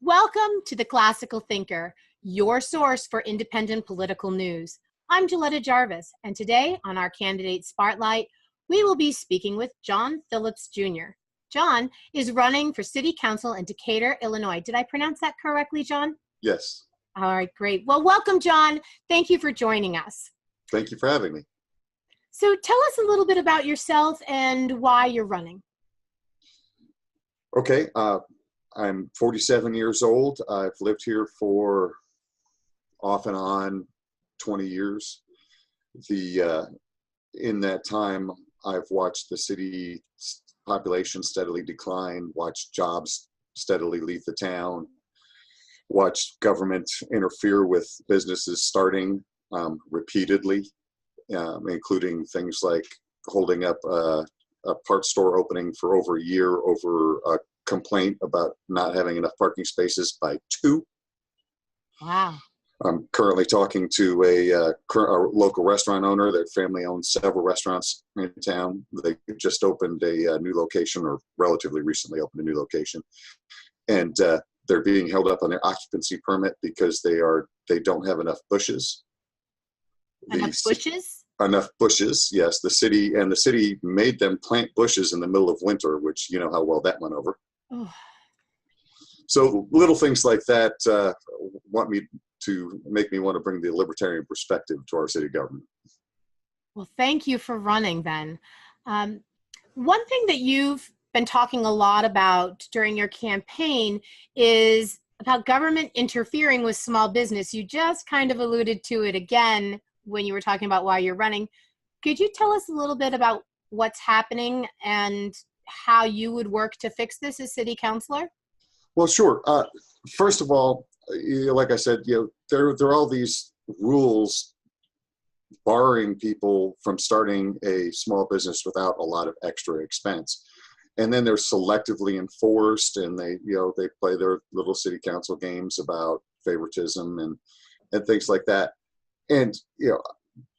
Welcome to The Classical Thinker, your source for independent political news. I'm Jilletta Jarvis, and today on our Candidate Spotlight, we will be speaking with John Phillips Jr. John is running for City Council in Decatur, Illinois. Did I pronounce that correctly, John? Yes. All right, great. Well, welcome, John. Thank you for joining us. Thank you for having me. So tell us a little bit about yourself and why you're running. Okay. I'm 47 years old. I've lived here for off and on 20 years. In that time, I've watched the city population steadily decline, watched jobs steadily leave the town, watched government interfere with businesses starting repeatedly, including things like holding up a parts store opening for over a year over a complaint about not having enough parking spaces by 2. Wow. I'm currently talking to a local restaurant owner. Their family owns several restaurants in town. They just opened a new location, or relatively recently opened a new location. And they're being held up on their occupancy permit because they don't have enough bushes. Enough bushes? Enough bushes, yes. The city made them plant bushes in the middle of winter, which you know how well that went over. Oh. So little things like that make me want to bring the libertarian perspective to our city government. Well, thank you for running then. One thing that you've been talking a lot about during your campaign is about government interfering with small business. You just kind of alluded to it again when you were talking about why you're running. Could you tell us a little bit about what's happening and how you would work to fix this as city councilor? Well, sure. First of all, like I said, there are all these rules barring people from starting a small business without a lot of extra expense. And then they're selectively enforced, and they play their little city council games about favoritism and things like that. And,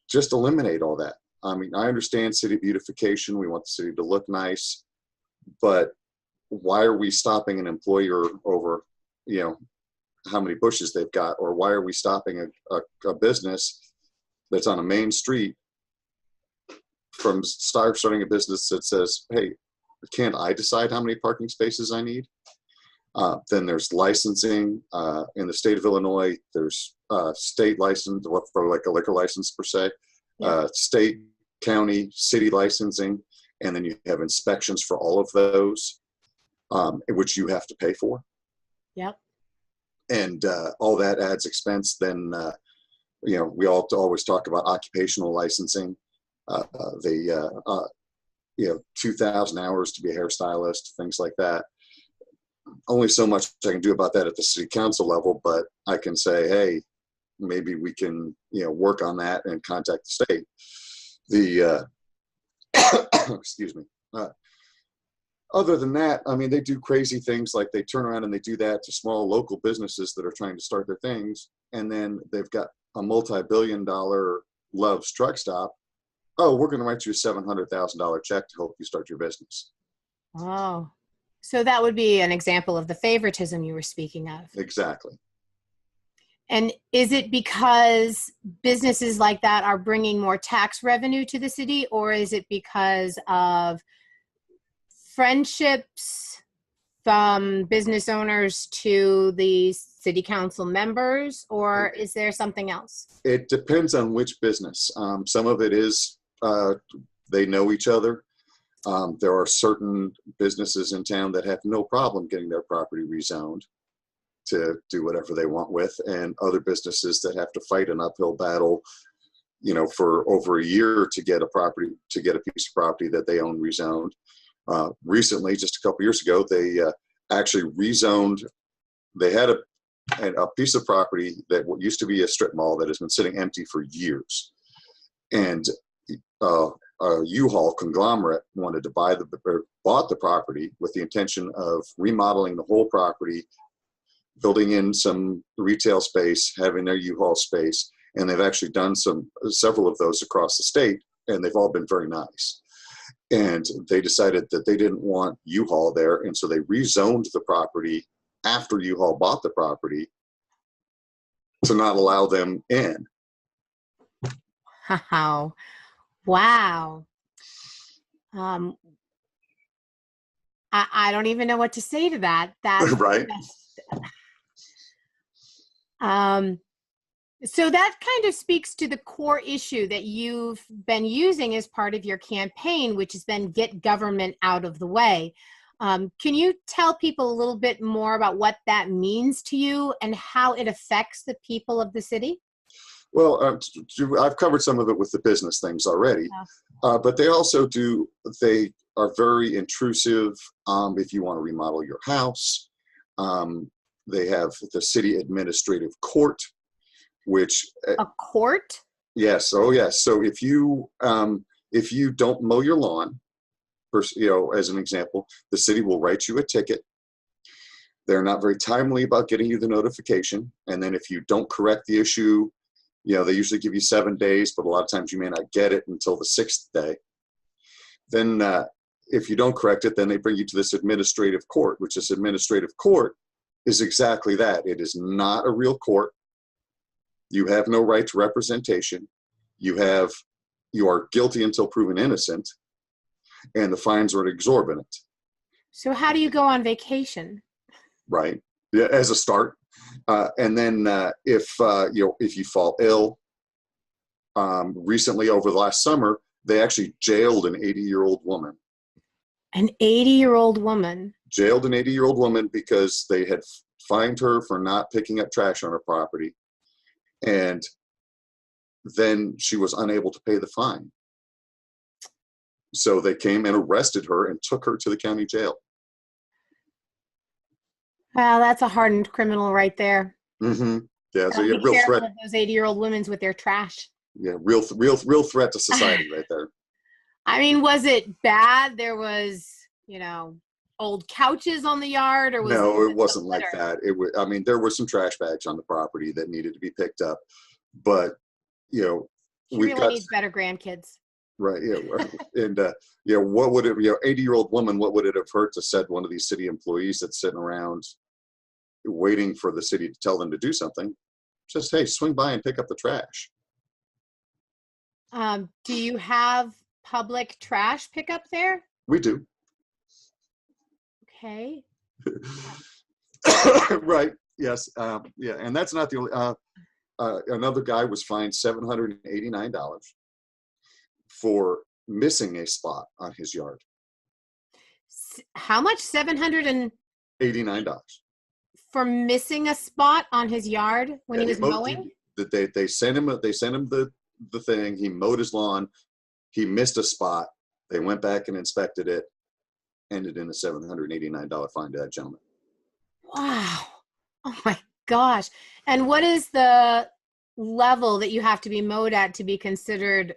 just eliminate all that. I mean, I understand city beautification. We want the city to look nice, but why are we stopping an employer over, how many bushes they've got? Or why are we stopping a business that's on a main street from starting a business that says, hey, can't I decide how many parking spaces I need? Then there's licensing. In the state of Illinois, there's state license, for like a liquor license per se, state, county, city licensing, and then you have inspections for all of those, which you have to pay for. Yep. And all that adds expense. Then, we all always talk about occupational licensing. 2,000 hours to be a hairstylist, things like that. Only so much I can do about that at the city council level, but I can say, hey, maybe we can, work on that and contact the state. Excuse me. Other than that, I mean, they do crazy things like they turn around and they do that to small local businesses that are trying to start their things. And then they've got a multi-billion-dollar Love's truck stop. Oh, we're going to write you a $700,000 check to help you start your business. Oh, so that would be an example of the favoritism you were speaking of. Exactly. And is it because businesses like that are bringing more tax revenue to the city, or is it because of friendships from business owners to the city council members, or is there something else? It depends on which business. Some of it is they know each other. There are certain businesses in town that have no problem getting their property rezoned to do whatever they want with, and other businesses that have to fight an uphill battle, for over a year to get a piece of property that they own rezoned. Recently, just a couple years ago, they actually rezoned. They had a piece of property that used to be a strip mall that has been sitting empty for years, and a U-Haul conglomerate wanted to bought the property with the intention of remodeling the whole property, building in some retail space, having their U-Haul space, and they've actually done several of those across the state, and they've all been very nice. And they decided that they didn't want U-Haul there, and so they rezoned the property after U-Haul bought the property to not allow them in. Wow. Wow. Um, I don't even know what to say to that. Right? Um, so that kind of speaks to the core issue that you've been using as part of your campaign, which has been get government out of the way. Can you tell people a little bit more about what that means to you and how it affects the people of the city? Well, I've covered some of it with the business things already, but they are very intrusive. If you want to remodel your house, they have the city administrative court, which A court? yes, oh yes. So if you don't mow your lawn, as an example, the city will write you a ticket. They're not very timely about getting you the notification, and then if you don't correct the issue, they usually give you 7 days, but a lot of times you may not get it until the 6th day. Then if you don't correct it, then they bring you to this administrative court, which this administrative court is exactly that. It is not a real court. You have no right to representation. You are guilty until proven innocent, and the fines are exorbitant. So how do you go on vacation? Right. Yeah, as a start. And then if you fall ill, recently over the last summer, they actually jailed an 80-year-old woman. An 80-year-old woman? Jailed an 80-year-old woman because they had fined her for not picking up trash on her property. And then she was unable to pay the fine. So they came and arrested her and took her to the county jail. Well, that's a hardened criminal right there. Mm-hmm. Yeah, so Be real careful threat. of those 80-year-old women with their trash. Yeah, real threat to society right there. I mean, was it bad? There was, old couches on the yard, or was No, it it wasn't like litter? that. It was. I mean, there were some trash bags on the property that needed to be picked up, but She we've really got needs better grandkids. right. Yeah, and what would it? 80-year-old woman. What would it have hurt to set one of these city employees that's sitting around waiting for the city to tell them to do something? Just, hey, swing by and pick up the trash. Do you have public trash pickup there? We do. Okay. Right. Yes. Yeah. And that's not the only. Another guy was fined $789 for missing a spot on his yard. How much? $789 $89 for missing a spot on his yard when he was mowing? They sent him the thing. He mowed his lawn. He missed a spot. They went back and inspected it. Ended in a $789 fine to that gentleman. Wow. Oh my gosh. And what is the level that you have to be mowed at to be considered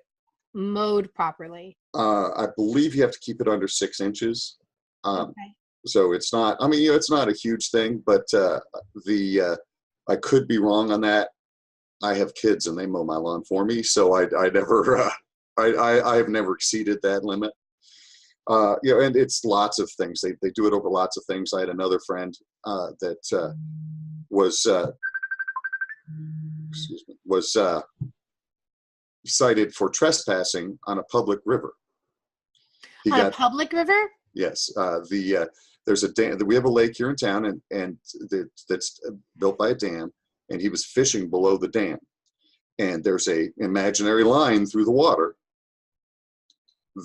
mowed properly? I believe you have to keep it under 6 inches. Okay. So it's not, I mean, it's not a huge thing, but I could be wrong on that. I have kids and they mow my lawn for me. So I never, I've never exceeded that limit. And it's lots of things. They do it over lots of things. I had another friend that was cited for trespassing on a public river. A public river? Yes. There's a dam. We have a lake here in town, and that's built by a dam. And he was fishing below the dam, and there's a imaginary line through the water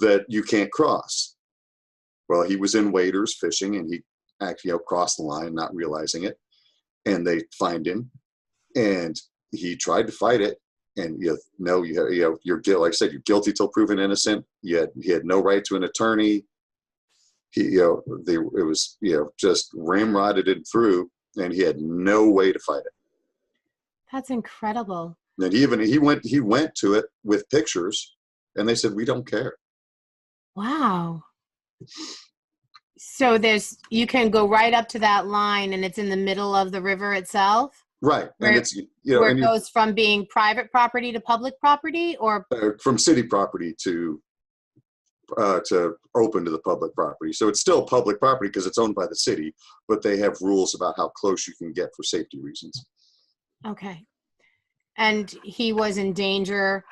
that you can't cross. Well, he was in waders fishing, and he actually crossed the line, not realizing it. And they fined him, and he tried to fight it. And you're guilty. Like I said, you're guilty till proven innocent. He had no right to an attorney. It was just ramrodded it through, and he had no way to fight it. That's incredible. And he went to it with pictures, and they said, we don't care. Wow. So you can go right up to that line, and it's in the middle of the river itself? Right. Where, and it's where it goes from being private property to public property, or from city property to to open to the public property. So it's still public property because it's owned by the city, but they have rules about how close you can get for safety reasons. Okay. And he was in danger?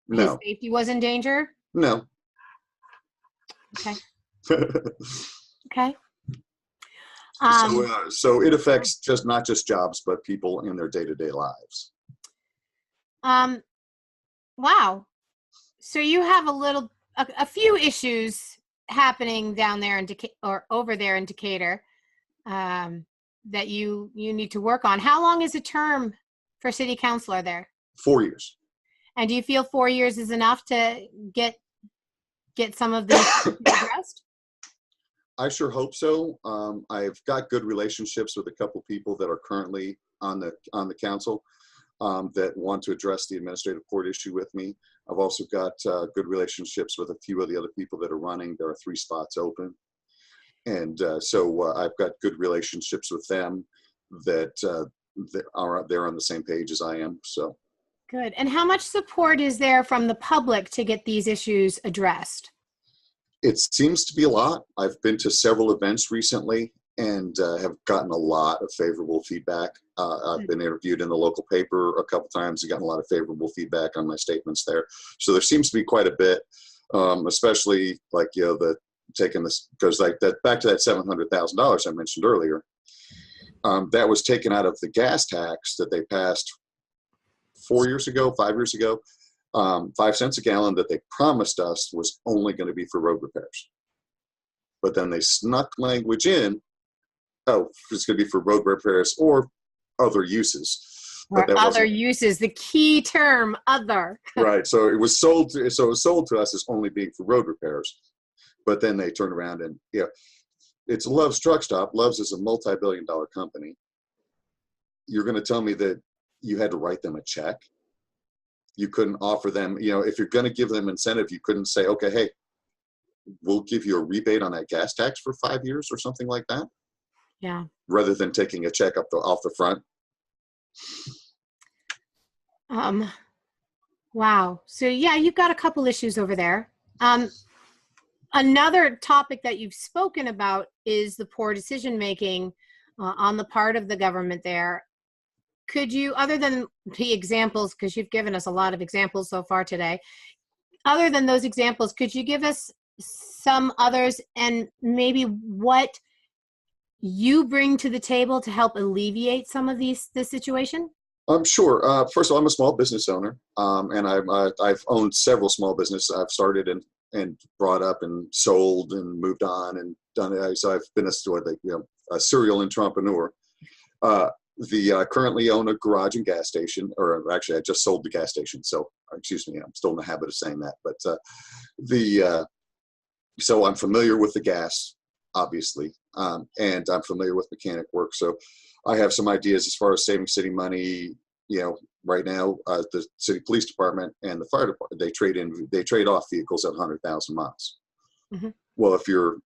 His No. safety was in danger? No. Okay. Okay. So it affects not just jobs, but people in their day-to-day lives. Wow. So you have a few issues happening down there in Decatur, or over there in Decatur, that you need to work on. How long is a term for city councilor there? 4 years. And do you feel 4 years is enough to get some of these addressed? I sure hope so. I've got good relationships with a couple people that are currently on the council that want to address the administrative court issue with me. I've also got good relationships with a few of the other people that are running. There are 3 spots open. And so I've got good relationships with them that they're on the same page as I am. So good. And how much support is there from the public to get these issues addressed? it seems to be a lot. I've been to several events recently and have gotten a lot of favorable feedback. I've been interviewed in the local paper a couple times and gotten a lot of favorable feedback on my statements there. So there seems to be quite a bit, especially like, taking this, because like that, back to that $700,000 I mentioned earlier, that was taken out of the gas tax that they passed 5 years ago, 5 cents a gallon that they promised us was only going to be for road repairs. But then they snuck language in, it's going to be for road repairs or other uses. Or other uses, the key term, other. Right. So it was sold to us as only being for road repairs. But then they turned around and, it's Love's Truck Stop. Love's is a multi-billion-dollar company. You're going to tell me that you had to write them a check? You couldn't offer them, if you're going to give them incentive, you couldn't say, okay, hey, we'll give you a rebate on that gas tax for 5 years or something like that. Yeah. Rather than taking a check off the front. Wow. So yeah, you've got a couple issues over there. Another topic that you've spoken about is the poor decision making on the part of the government there. Could you, other than the examples, because you've given us a lot of examples so far today, other than those examples, could you give us some others and maybe what you bring to the table to help alleviate some of this situation? Sure. First of all, I'm a small business owner, and I've owned several small businesses. I've started and brought up and sold and moved on and done it. So I've been a serial entrepreneur. Currently own a garage and gas station, or actually I just sold the gas station. So excuse me, I'm still in the habit of saying that. But so I'm familiar with the gas, obviously, and I'm familiar with mechanic work. So I have some ideas as far as saving city money. Right now, the city police department and the fire department, they trade off vehicles at 100,000 miles. Mm-hmm. Well, if you're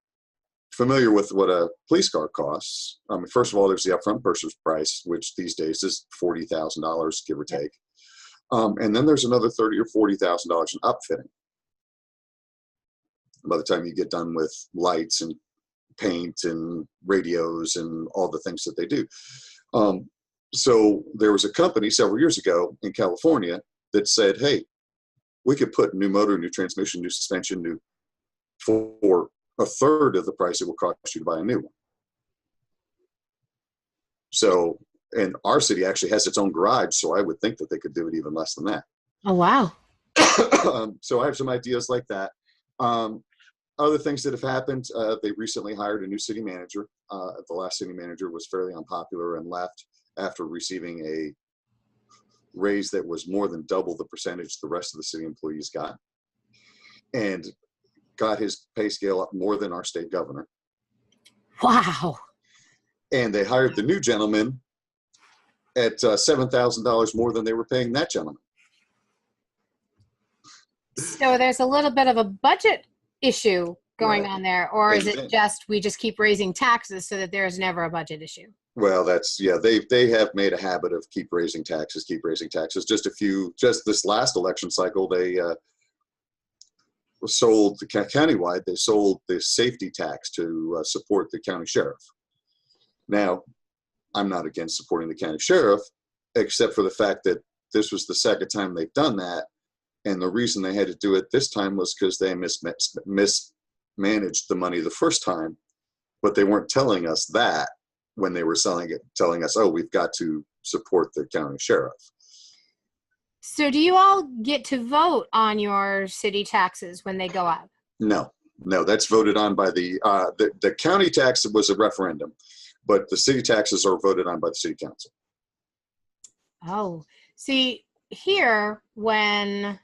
familiar with what a police car costs, first of all, there's the upfront purchase price, which these days is $40,000, give or take. And then there's another $30,000 or $40,000 in upfitting. By the time you get done with lights and paint and radios and all the things that they do. So there was a company several years ago in California that said, hey, we could put new motor, new transmission, new suspension, for a third of the price it will cost you to buy a new one. So, and our city actually has its own garage, so I would think that they could do it even less than that. Oh, wow. So I have some ideas like that. Other things that have happened, they recently hired a new city manager. The last city manager was fairly unpopular and left after receiving a raise that was more than double the percentage the rest of the city employees got, and got his pay scale up more than our state governor. Wow. And they hired the new gentleman at $7,000 more than they were paying that gentleman. So there's a little bit of a budget issue going on there, or is it just we just keep raising taxes so that there's never a budget issue? Well, they have made a habit of keep raising taxes. Just this last election cycle, they sold the countywide, they sold the safety tax to support the county sheriff. Now, I'm not against supporting the county sheriff, except for the fact that this was the second time they've done that. And the reason they had to do it this time was because they mismanaged the money the first time, but they weren't telling us that when they were selling it, telling us, oh, we've got to support the county sheriff. So do you all get to vote on your city taxes when they go up? No, that's voted on by the county tax was a referendum, but the city taxes are voted on by the city council. Oh, see, here, when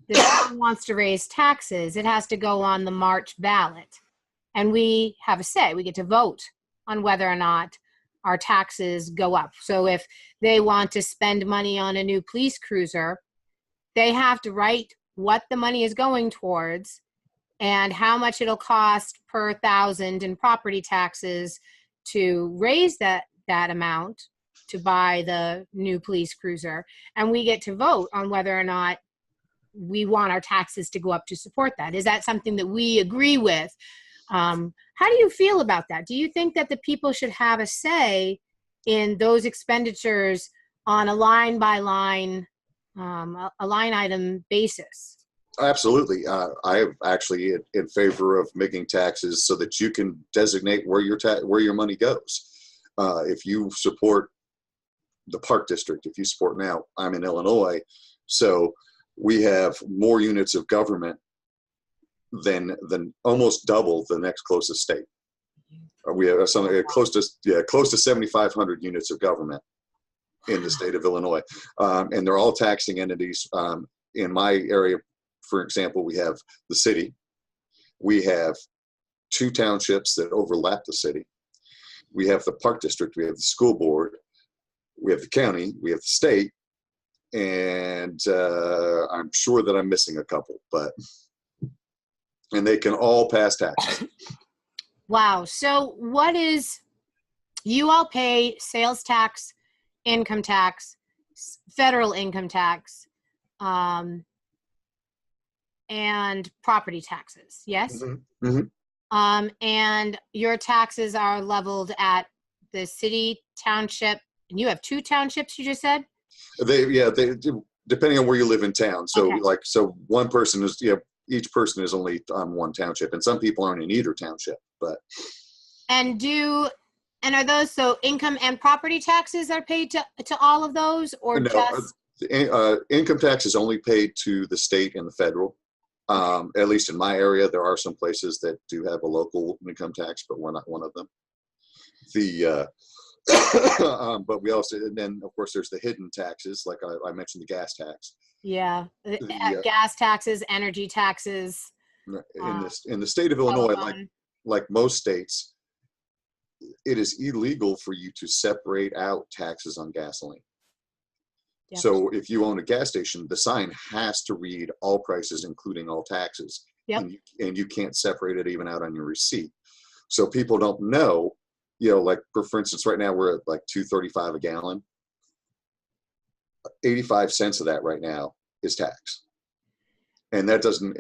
the city wants to raise taxes, it has to go on the March ballot. And we have a say. We get to vote on whether or not our taxes go up. So if they want to spend money on a new police cruiser, they have to write what the money is going towards and how much it'll cost per thousand in property taxes to raise that amount to buy the new police cruiser. And we get to vote on whether or not we want our taxes to go up to support that. Is that something that we agree with? How do you feel about that? Do you think that the people should have a say in those expenditures on a line by line, a line item basis? Absolutely. I am actually in favor of making taxes so that you can designate where your money goes. If you support the Park District, if you support, now I'm in Illinois, so we have more units of government than almost double the next closest state. We have something close to 7,500 units of government in the state of Illinois, and they're all taxing entities. In my area, for example, we have the city, we have 2 townships that overlap the city, we have the Park District, we have the school board, we have the county, we have the state, and I'm sure that I'm missing a couple, and they can all pass taxes. Wow. So you all pay sales tax, income tax, federal income tax, and property taxes, yes? Mm-hmm. Mm-hmm. And your taxes are leveled at the city, township, and you have 2 townships, you just said? They depending on where you live in town. So Okay. so one person is, each person is only on one township, and some people aren't in either township, but. And are those, so income and property taxes are paid to all of those, or No, just? Income tax is only paid to the state and the federal. At least in my area, there are some places that do have a local income tax, but we're not one of them. But we also, and then of course there's the hidden taxes, like I mentioned, the gas tax. Yeah, gas taxes, energy taxes. In the state of Illinois, Telephone. like most states, it is illegal for you to separate out taxes on gasoline. Yep. So if you own a gas station, the sign has to read all prices, including all taxes. Yep. And you can't separate it even out on your receipt. So people don't know, like for instance, right now we're at like $2.35 a gallon. 85 cents of that right now is tax. And that doesn't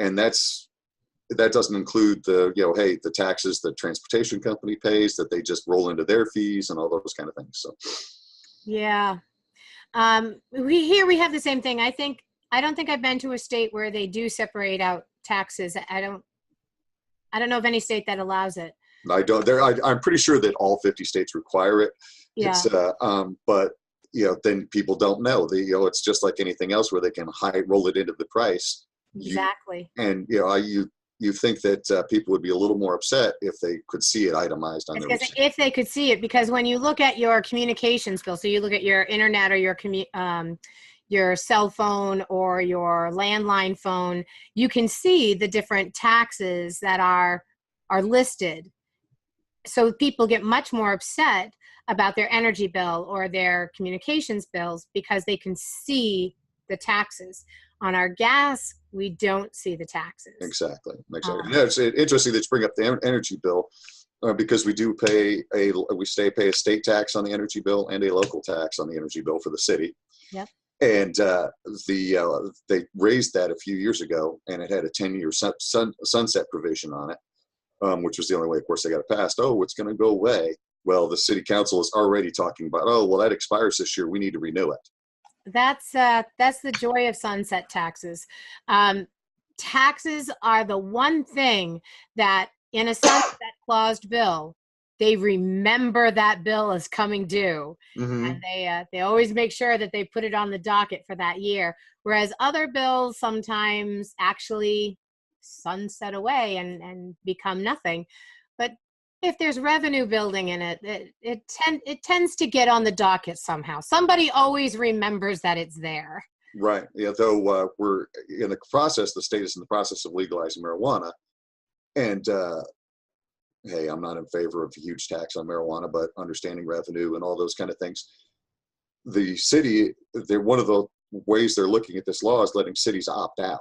include the, hey, the taxes the transportation company pays that they just roll into their fees and all those kind of things. So. Yeah. We have the same thing. I don't think I've been to a state where they do separate out taxes. I don't know of any state that allows it. I don't. I'm pretty sure that all 50 states require it. Yeah. But then people don't know. It's just like anything else where they can roll it into the price. Exactly. You think that people would be a little more upset if they could see it itemized on their receipt. If they could see it, because when you look at your communications bill, so you look at your internet or your cell phone or your landline phone, you can see the different taxes that are listed. So people get much more upset about their energy bill or their communications bills because they can see the taxes. On our gas, we don't see the taxes. Exactly. It's interesting that you bring up the energy bill because we do pay a state tax on the energy bill and a local tax on the energy bill for the city. Yep. And they raised that a few years ago, and it had a 10-year sunset provision on it, which was the only way, of course, they got it passed. Oh, it's going to go away. Well, the city council is already talking about, oh, well, that expires this year. We need to renew it. That's the joy of sunset taxes. Taxes are the one thing that in a sunset claused bill, they remember that bill is coming due, and they always make sure that they put it on the docket for that year. Whereas other bills sometimes actually sunset away and become nothing. But if there's revenue building in it, it tends to get on the docket somehow. Somebody always remembers that it's there. Right. Yeah. Though we're in the process, the state is in the process of legalizing marijuana, and hey, I'm not in favor of a huge tax on marijuana, but understanding revenue and all those kind of things. The city, one of the ways they're looking at this law is letting cities opt out.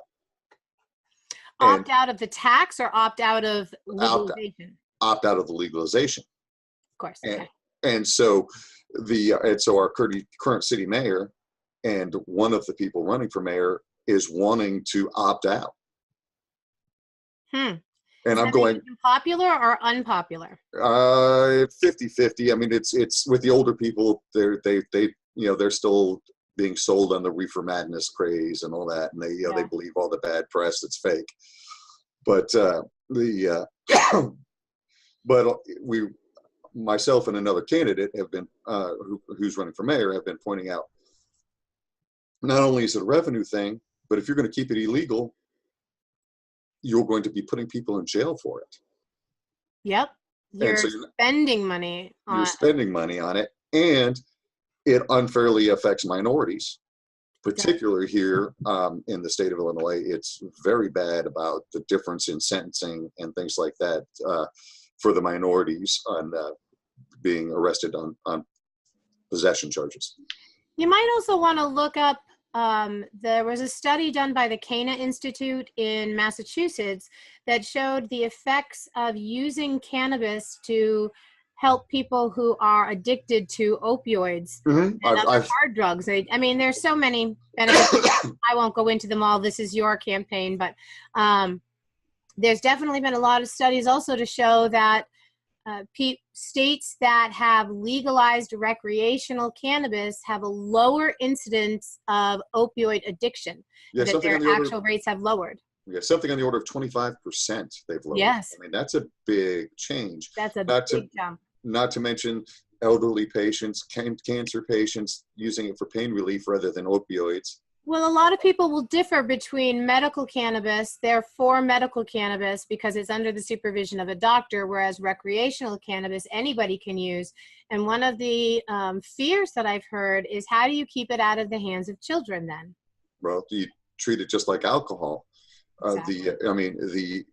Opt out of the tax or opt out of legalization? Opt out of the legalization. Of course. Okay. And so our current city mayor and one of the people running for mayor is wanting to opt out. And I'm going popular or unpopular? 50-50. I mean, it's with the older people, they're still being sold on the reefer madness craze and all that, and they believe all the bad press that's fake. But myself and another candidate have been who's running for mayor have been pointing out, not only is it a revenue thing, but if you're going to keep it illegal, you're going to be putting people in jail for it. Yep. You're spending money on it, and it unfairly affects minorities, particularly here in the state of Illinois. It's very bad about the difference in sentencing and things like that for the minorities on being arrested on possession charges. You might also want to look up, there was a study done by the Cana Institute in Massachusetts that showed the effects of using cannabis to help people who are addicted to opioids and other hard drugs. I mean, there's so many benefits. I won't go into them all. This is your campaign, but there's definitely been a lot of studies also to show that states that have legalized recreational cannabis have a lower incidence of opioid addiction, that their actual rates have lowered. Yeah, something on the order of 25% they've lowered. Yes. I mean, that's a big change. That's a big jump. Not to mention elderly patients, cancer patients using it for pain relief rather than opioids. Well, a lot of people will differ between medical cannabis. They're for medical cannabis because it's under the supervision of a doctor, whereas recreational cannabis, anybody can use. And one of the fears that I've heard is, how do you keep it out of the hands of children then? Well, you treat it just like alcohol. Exactly.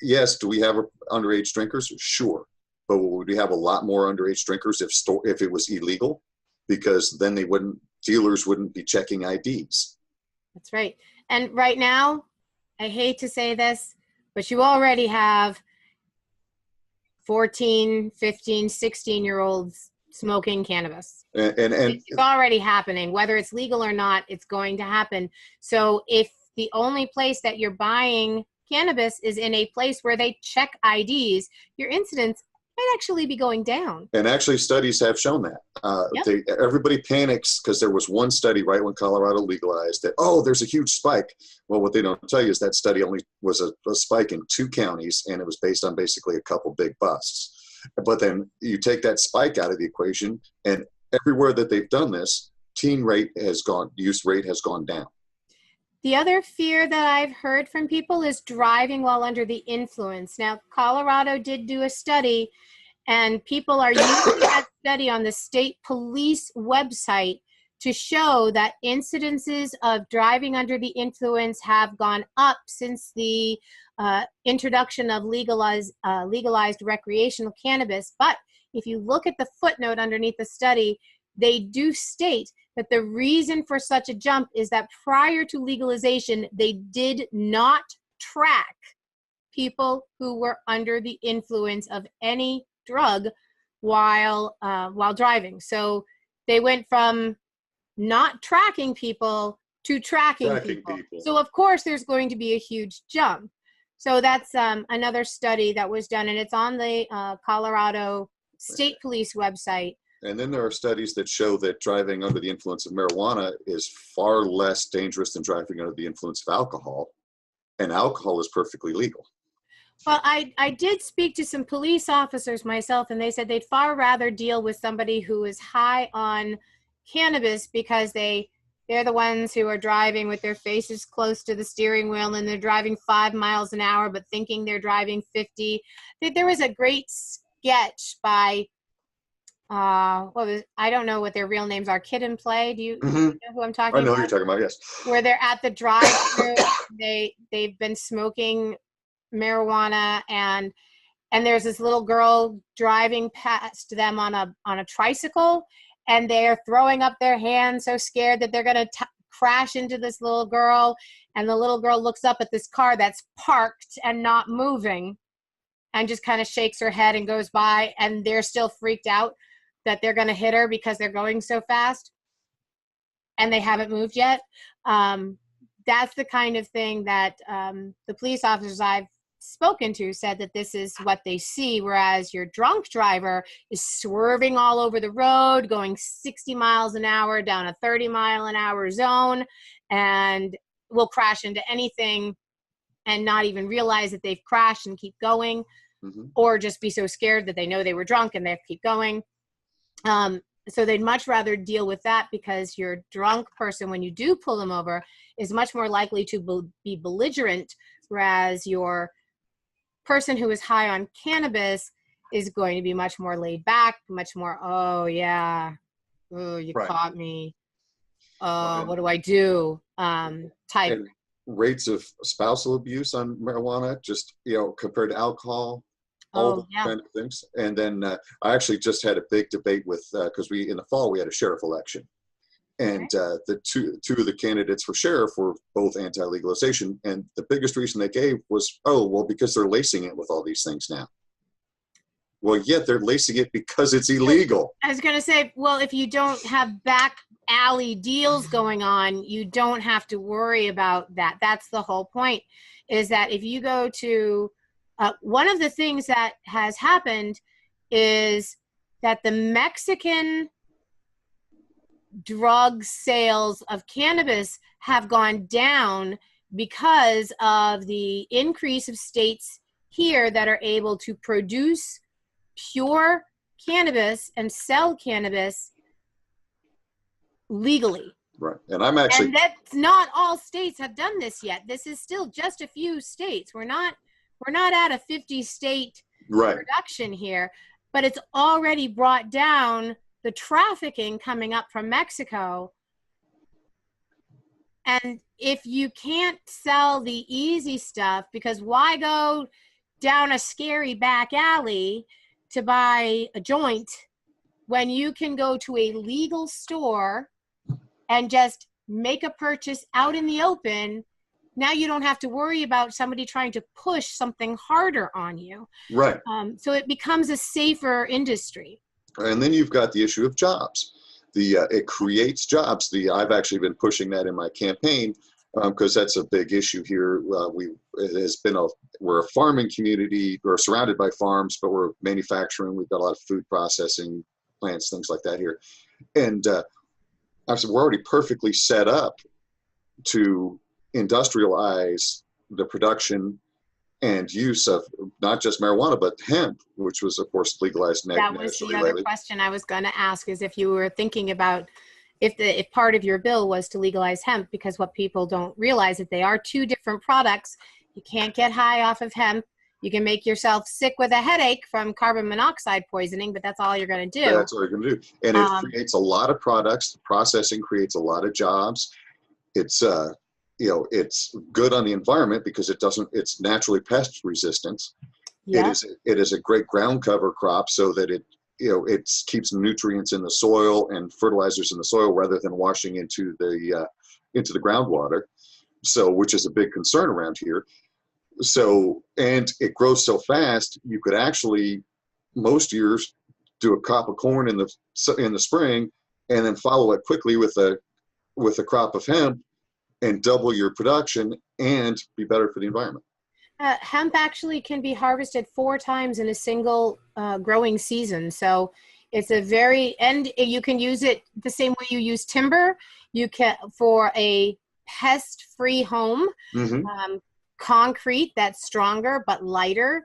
Yes, do we have underage drinkers? Sure. But would we have a lot more underage drinkers if it was illegal? Because then dealers wouldn't be checking IDs. That's right. And right now, I hate to say this, but you already have 14, 15, 16-year-olds smoking cannabis. And it's already happening. Whether it's legal or not, it's going to happen. So if the only place that you're buying cannabis is in a place where they check IDs, your incidence might actually be going down. And actually, studies have shown that. Everybody panics because there was one study right when Colorado legalized that, oh, there's a huge spike. Well, what they don't tell you is that study only was a spike in 2 counties, and it was based on basically a couple big busts. But then you take that spike out of the equation, and everywhere that they've done this, use rate has gone down. The other fear that I've heard from people is driving while under the influence. Now, Colorado did do a study, and people are using that study on the state police website to show that incidences of driving under the influence have gone up since the introduction of legalized recreational cannabis. But if you look at the footnote underneath the study, they do state that the reason for such a jump is that prior to legalization, they did not track people who were under the influence of any drug while driving. So they went from not tracking people to tracking people. So of course there's going to be a huge jump. So that's another study that was done, and it's on the Colorado State Police website. And then there are studies that show that driving under the influence of marijuana is far less dangerous than driving under the influence of alcohol, and alcohol is perfectly legal. Well, I did speak to some police officers myself, and they said they'd far rather deal with somebody who is high on cannabis, because they're the ones who are driving with their faces close to the steering wheel, and they're driving 5 miles an hour but thinking they're driving 50. There was a great sketch by I don't know what their real names are. Kid and Play. Do you know who I'm talking about? I know who you're talking about, yes. Where they're at the drive-thru. They've been smoking marijuana, and there's this little girl driving past them on a tricycle, and they're throwing up their hands, so scared that they're going to crash into this little girl. And the little girl looks up at this car that's parked and not moving, and just kind of shakes her head and goes by, and they're still freaked out that they're going to hit her because they're going so fast and they haven't moved yet. That's the kind of thing that the police officers I've spoken to said that this is what they see, whereas your drunk driver is swerving all over the road, going 60 miles an hour down a 30-mile-an-hour zone, and will crash into anything and not even realize that they've crashed and keep going, or just be so scared that they know they were drunk and they keep going. So they'd much rather deal with that, because your drunk person, when you do pull them over, is much more likely to be belligerent, whereas your person who is high on cannabis is going to be much more laid back, much more, oh yeah, oh, you caught me, oh, what do I do, type. And rates of spousal abuse on marijuana, just, compared to alcohol, all those kind of things. And then I actually just had a big debate with, because in the fall we had a sheriff election, and the two of the candidates for sheriff were both anti-legalization, and the biggest reason they gave was, because they're lacing it with all these things now. Well, yet they're lacing it because it's illegal. I was going to say, well, if you don't have back alley deals going on, you don't have to worry about that. That's the whole point, is that if you go to one of the things that has happened is that the Mexican drug sales of cannabis have gone down because of the increase of states here that are able to produce pure cannabis and sell cannabis legally. Right. And that's not all states have done this yet. This is still just a few states. We're not at a 50-state production here, but it's already brought down the trafficking coming up from Mexico. And if you can't sell the easy stuff, because why go down a scary back alley to buy a joint when you can go to a legal store and just make a purchase out in the open? Now you don't have to worry about somebody trying to push something harder on you. Right. So it becomes a safer industry. And then you've got the issue of jobs. It creates jobs. I've actually been pushing that in my campaign, because that's a big issue here. We're a farming community. We're surrounded by farms, but we're manufacturing. We've got a lot of food processing plants, things like that here. And I said, we're already perfectly set up to industrialize the production and use of not just marijuana, but hemp, which was, of course, legalized nationally. That was the other question I was going to ask, is if you were thinking about if part of your bill was to legalize hemp, because what people don't realize is they are two different products. You can't get high off of hemp. You can make yourself sick with a headache from carbon monoxide poisoning, but that's all you're going to do. That's all you're going to do. And it creates a lot of products. The processing creates a lot of jobs. It's it's good on the environment because it's naturally pest resistant. Yeah. It is a great ground cover crop, so that it keeps nutrients in the soil and fertilizers in the soil rather than washing into the groundwater. So, which is a big concern around here. So, and it grows so fast, you could actually most years do a crop of corn in the spring, and then follow it quickly with a with a crop of hemp and double your production and be better for the environment. Hemp actually can be harvested 4 times in a single growing season. So it's a and you can use it the same way you use timber. You can, for a pest-free home, concrete that's stronger but lighter,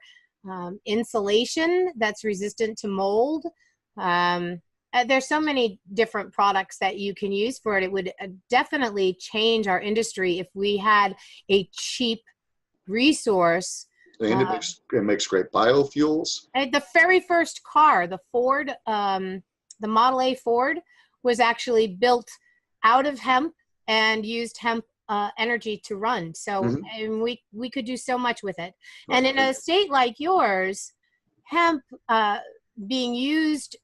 insulation that's resistant to mold. There's so many different products that you can use for it. It would definitely change our industry if we had a cheap resource. And it makes great biofuels. The very first car, the Ford, the Model A Ford, was actually built out of hemp and used hemp energy to run. So and we could do so much with it. Right. And in a state like yours, hemp being used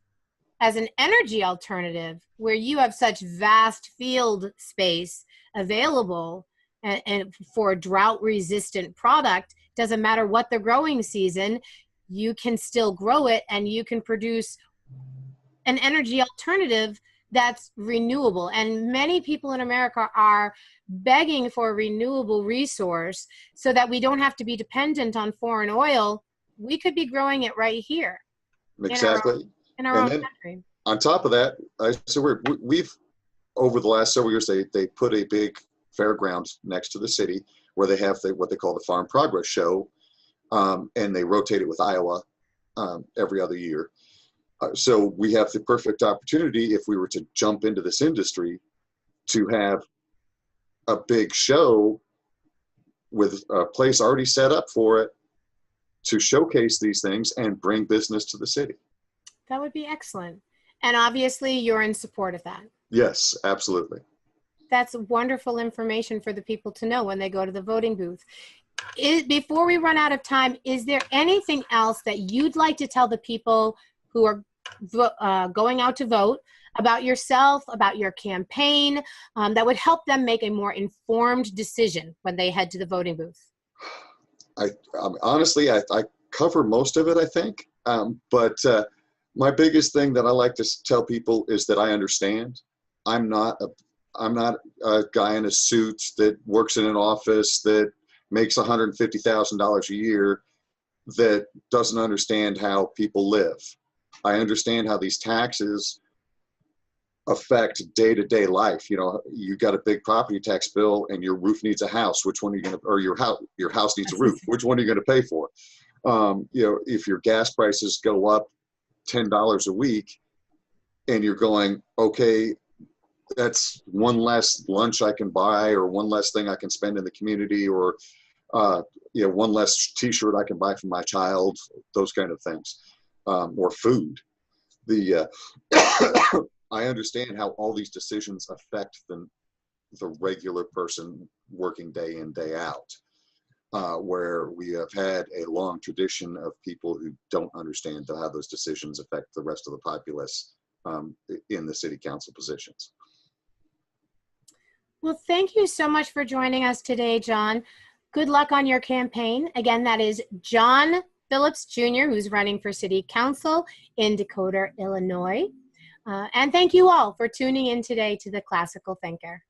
as an energy alternative, where you have such vast field space available and for a drought-resistant product, doesn't matter what the growing season, you can still grow it and you can produce an energy alternative that's renewable. And many people in America are begging for a renewable resource so that we don't have to be dependent on foreign oil. We could be growing it right here. Exactly. In our own country. On top of that, so we've over the last several years, they put a big fairground next to the city where they have what they call the Farm Progress Show, and they rotate it with Iowa every other year. So we have the perfect opportunity, if we were to jump into this industry, to have a big show with a place already set up for it to showcase these things and bring business to the city. That would be excellent. And obviously you're in support of that. Yes, absolutely. That's wonderful information for the people to know when they go to the voting booth. Before we run out of time, is there anything else that you'd like to tell the people who are going out to vote about yourself, about your campaign, that would help them make a more informed decision when they head to the voting booth? Honestly, I cover most of it, I think. But my biggest thing that I like to tell people is that I understand. I'm not a guy in a suit that works in an office that makes $150,000 a year that doesn't understand how people live. I understand how these taxes affect day-to-day life. You know, you got a big property tax bill and your roof needs a house. Which one are you going to, or your house needs a roof. Which one are you going to pay for? You know, if your gas prices go up $10 a week and you're going, okay, that's one less lunch I can buy, or one less thing I can spend in the community, or you know, one less t-shirt I can buy for my child, those kind of things, or food. I understand how all these decisions affect the regular person working day in, day out, where we have had a long tradition of people who don't understand how those decisions affect the rest of the populace in the city council positions. Well, thank you so much for joining us today, John. Good luck on your campaign. Again, that is John Phillips Jr., who's running for city council in Decatur, Illinois. And thank you all for tuning in today to The Classical Thinker.